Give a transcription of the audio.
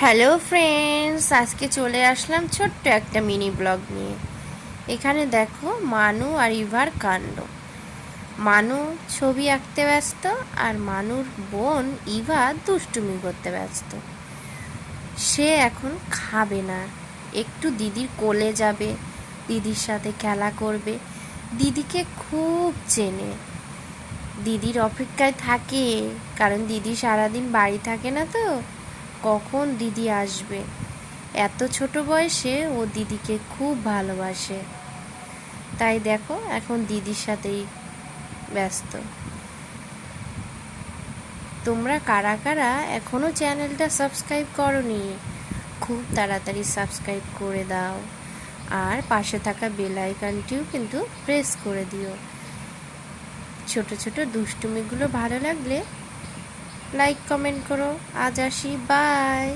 Hello friends, আজকে চলে আসলাম ছোট্ট একটা মিনি ব্লগ নিয়ে। এখানে দেখো মানু আর ইভার কাণ্ড। মানু ছবি আঁকতে ব্যস্ত আর মানুর বোন ইভা দুষ্টুমি করতে ব্যস্ত। সে এখন খাবে না, একটু দিদির কোলে যাবে, দিদির সাথে খেলা করবে। দিদিকে খুব চেনে, দিদির অপেক্ষায় থাকে, কারণ দিদি সারাদিন বাড়ি থাকে না তো, কখন দিদি আসবে। এত ছোট বয়সে ও দিদিকে খুব ভালোবাসে, তাই দেখো এখন দিদির সাথেই ব্যস্ত। তোমরা কারা কারা এখনও চ্যানেলটা সাবস্ক্রাইব করোনি, খুব তাড়াতাড়ি সাবস্ক্রাইব করে দাও, আর পাশে থাকা বেল আইকনটিও কিন্তু প্রেস করে দিও। ছোট ছোট দুষ্টুমিগুলো ভালো লাগলে লাইক কমেন্ট করো। আজ আসি, বাই।